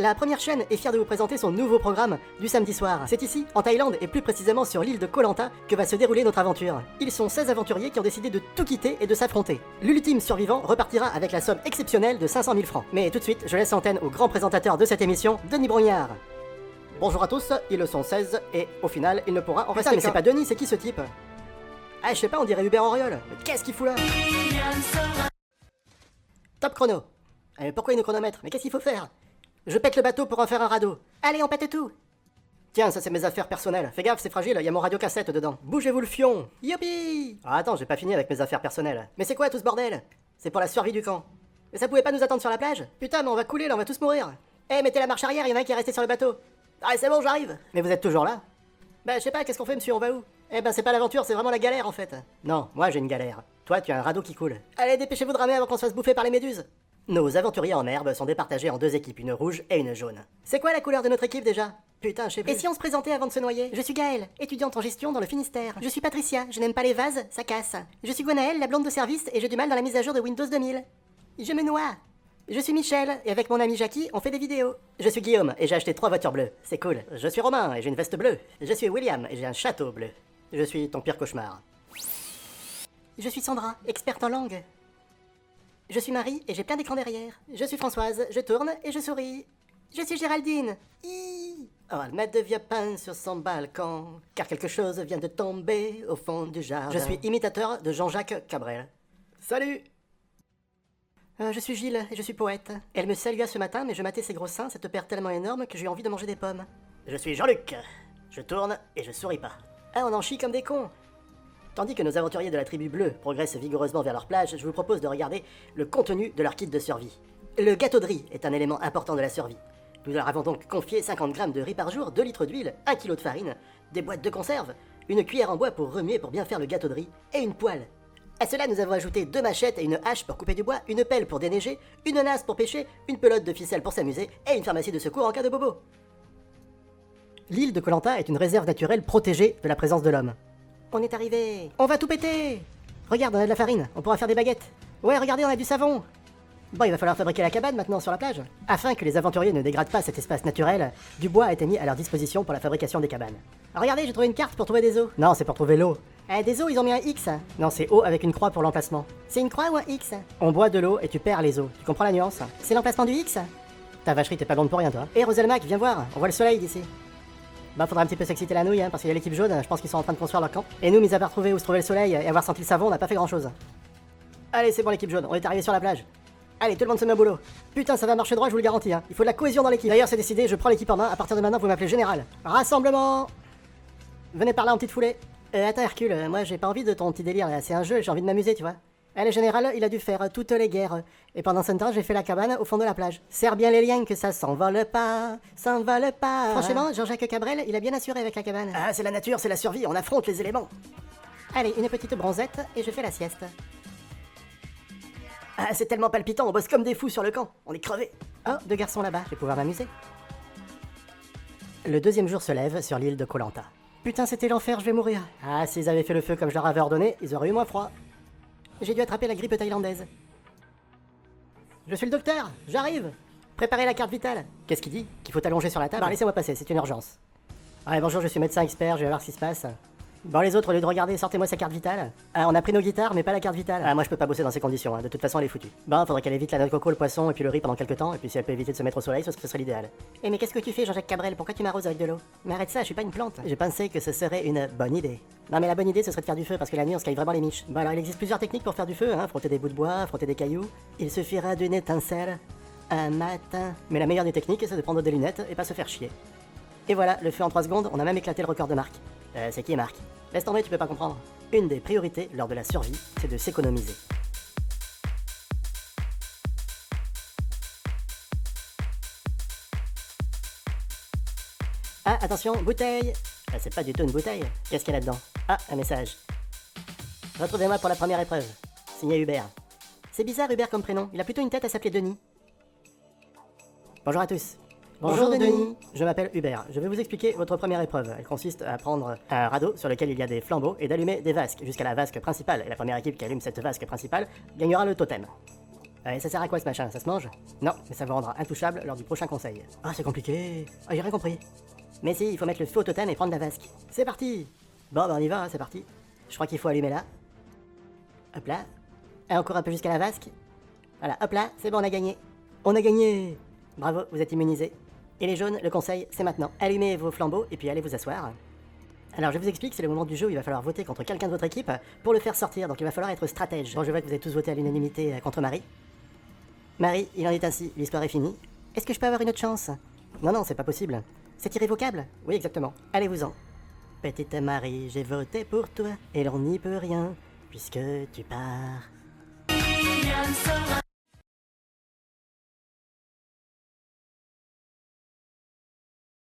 La première chaîne est fière de vous présenter son nouveau programme du samedi soir. C'est ici, en Thaïlande, et plus précisément sur l'île de Koh Lanta, que va se dérouler notre aventure. Ils sont 16 aventuriers qui ont décidé de tout quitter et de s'affronter. L'ultime survivant repartira avec la somme exceptionnelle de 500 000 francs. Mais tout de suite, je laisse l'antenne au grand présentateur de cette émission, Denis Brognard. Bonjour à tous, ils sont 16, et au final, il ne pourra en rester. Mais c'est pas Denis, c'est qui ce type? Ah, je sais pas, on dirait Hubert Auriol. Mais qu'est-ce qu'il fout là? Top chrono. Pourquoi il nous chronomètre? Mais qu'est-ce qu'il faut faire? Je pète le bateau pour en faire un radeau. Allez, on pète tout. Tiens, ça c'est mes affaires personnelles. Fais gaffe, c'est fragile, il y a mon radiocassette dedans. Bougez-vous le fion. Youpi. Ah, attends, j'ai pas fini avec mes affaires personnelles. Mais c'est quoi tout ce bordel? C'est pour la survie du camp. Mais ça pouvait pas nous attendre sur la plage? Putain, mais on va couler là, on va tous mourir. Mettez la marche arrière, il y en a un qui est resté sur le bateau. Ah, c'est bon, j'arrive. Mais vous êtes toujours là? Bah, je sais pas, qu'est-ce qu'on fait, monsieur, on va où? C'est pas l'aventure, c'est vraiment la galère en fait. Non, moi j'ai une galère. Toi, tu as un radeau qui coule. Allez, dépêchez-vous de ramer avant qu'on se fasse bouffer par les méduses. Nos aventuriers en herbe sont départagés en deux équipes, une rouge et une jaune. C'est quoi la couleur de notre équipe déjà? Putain, je sais plus. Et si on se présentait avant de se noyer? Je suis Gaëlle, étudiante en gestion dans le Finistère. Je suis Patricia, je n'aime pas les vases, ça casse. Je suis Gwenaëlle, la blonde de service, et j'ai du mal dans la mise à jour de Windows 2000. Je me noie. Je suis Michel, et avec mon ami Jackie, on fait des vidéos. Je suis Guillaume, et j'ai acheté 3 voitures bleues. C'est cool. Je suis Romain, et j'ai une veste bleue. Je suis William, et j'ai un château bleu. Je suis ton pire cauchemar. Je suis Sandra, experte en langue. Je suis Marie et j'ai plein d'écrans derrière. Je suis Françoise, je tourne et je souris. Je suis Géraldine. Oh, elle met de vieux pain sur son balcon, car quelque chose vient de tomber au fond du jardin. Je suis imitateur de Jean-Jacques Cabrel. Salut. Je suis Gilles et je suis poète. Elle me salua ce matin, mais je matais ses gros seins, cette paire tellement énorme que j'ai eu envie de manger des pommes. Je suis Jean-Luc. Je tourne et je souris pas. Ah, on en chie comme des cons. Tandis que nos aventuriers de la tribu bleue progressent vigoureusement vers leur plage, je vous propose de regarder le contenu de leur kit de survie. Le gâteau de riz est un élément important de la survie. Nous leur avons donc confié 50 grammes de riz par jour, 2 litres d'huile, 1 kg de farine, des boîtes de conserve, une cuillère en bois pour remuer pour bien faire le gâteau de riz, et une poêle. À cela, nous avons ajouté 2 machettes et une hache pour couper du bois, une pelle pour déneiger, une nasse pour pêcher, une pelote de ficelle pour s'amuser, et une pharmacie de secours en cas de bobo. L'île de Koh Lanta est une réserve naturelle protégée de la présence de l'homme. On est arrivé. On va tout péter. Regarde, on a de la farine, on pourra faire des baguettes. Ouais, regardez, on a du savon. Bon, il va falloir fabriquer la cabane maintenant sur la plage. Afin que les aventuriers ne dégradent pas cet espace naturel, du bois a été mis à leur disposition pour la fabrication des cabanes. Alors, regardez, j'ai trouvé une carte pour trouver des os. Non, c'est pour trouver l'eau. Des os, ils ont mis un X. Non, c'est O avec une croix pour l'emplacement. C'est une croix ou un X? On boit de l'eau et tu perds les os. Tu comprends la nuance? C'est l'emplacement du X? Ta vacherie, t'es pas blonde pour rien, toi. Roselmac, viens voir, on voit le soleil d'ici. Bah, faudra un petit peu s'exciter la nouille, hein, parce qu'il y a l'équipe jaune, je pense qu'ils sont en train de construire leur camp. Et nous, mis à part trouver où se trouvait le soleil et avoir senti le savon, on n'a pas fait grand chose. Allez, c'est bon l'équipe jaune, on est arrivé sur la plage. Allez, tout le monde se met au boulot. Putain, ça va marcher droit, je vous le garantis, hein. Il faut de la cohésion dans l'équipe. D'ailleurs, c'est décidé, je prends l'équipe en main, à partir de maintenant, vous m'appelez Général. Rassemblement. Venez par là en petite foulée. Attends Hercule, moi j'ai pas envie de ton petit délire là, c'est un jeu, j'ai envie de m'amuser, tu vois. Le général, il a dû faire toutes les guerres. Et pendant ce temps, j'ai fait la cabane au fond de la plage. Serre bien les liens que ça s'envole pas, s'envole pas. Franchement, Jean-Jacques Cabrel, il a bien assuré avec la cabane. Ah, c'est la nature, c'est la survie, on affronte les éléments. Allez, une petite bronzette et je fais la sieste. Ah, c'est tellement palpitant, on bosse comme des fous sur le camp, on est crevés. Oh, 2 garçons là-bas, je vais pouvoir m'amuser. Le deuxième jour se lève sur l'île de Koh Lanta. Putain, c'était l'enfer, je vais mourir. Ah, s'ils avaient fait le feu comme je leur avais ordonné, ils auraient eu moins froid. J'ai dû attraper la grippe thaïlandaise. Je suis le docteur, j'arrive. Préparez la carte vitale. Qu'est-ce qu'il dit? Qu'il faut allonger sur la table? Laissez-moi passer, c'est une urgence. Ouais, bonjour, je suis médecin expert, je vais voir ce qui se passe. Bon, les autres, au lieu de regarder, sortez-moi sa carte vitale. Ah, on a pris nos guitares, mais pas la carte vitale. Ah, moi je peux pas bosser dans ces conditions, hein. De toute façon elle est foutue. Bon, faudrait qu'elle évite la noix de coco, le poisson et puis le riz pendant quelques temps, et puis si elle peut éviter de se mettre au soleil, ce serait l'idéal. Mais qu'est-ce que tu fais, Jean-Jacques Cabrel? Pourquoi tu m'arroses avec de l'eau? Mais arrête ça, je suis pas une plante. J'ai pensé que ce serait une bonne idée. Non, mais la bonne idée, ce serait de faire du feu, parce que la nuit on se caille vraiment les miches. Bon, alors il existe plusieurs techniques pour faire du feu, hein. Frotter des bouts de bois, frotter des cailloux. Il suffira d'une étincelle un matin. Mais la meilleure des techniques, c'est de prendre des lunettes et pas se faire chier. Et voilà, le feu en 3 secondes, on a même éclaté le record de Marc. C'est qui est Marc? Laisse tomber, tu peux pas comprendre. Une des priorités lors de la survie, c'est de s'économiser. Ah, attention, bouteille. C'est pas du tout une bouteille. Qu'est-ce qu'il y a là-dedans? Ah, un message. Retrouvez-moi pour la première épreuve. Signé Hubert. C'est bizarre Hubert comme prénom, il a plutôt une tête à s'appeler Denis. Bonjour à tous. Bonjour Denis. Je m'appelle Hubert. Je vais vous expliquer votre première épreuve. Elle consiste à prendre un radeau sur lequel il y a des flambeaux et d'allumer des vasques jusqu'à la vasque principale. Et la première équipe qui allume cette vasque principale gagnera le totem. Ça sert à quoi ce machin? Ça se mange? Non, mais ça vous rendra intouchable lors du prochain conseil. Ah, c'est compliqué. Ah, j'ai rien compris. Mais si, il faut mettre le feu au totem et prendre la vasque. C'est parti! Bon, bah on y va, hein, c'est parti. Je crois qu'il faut allumer là. Hop là. Et encore un peu jusqu'à la vasque. Voilà, hop là, c'est bon, on a gagné. On a gagné! Bravo, vous êtes immunisés. Et les jaunes, le conseil, c'est maintenant. Allumez vos flambeaux et puis allez vous asseoir. Alors je vous explique, c'est le moment du jeu où il va falloir voter contre quelqu'un de votre équipe pour le faire sortir, donc il va falloir être stratège. Bon, je vois que vous avez tous voté à l'unanimité contre Marie. Marie, il en est ainsi, l'histoire est finie. Est-ce que je peux avoir une autre chance? Non, non, c'est pas possible. C'est irrévocable? Oui, exactement. Allez-vous-en. Petite Marie, j'ai voté pour toi, et l'on n'y peut rien, puisque tu pars.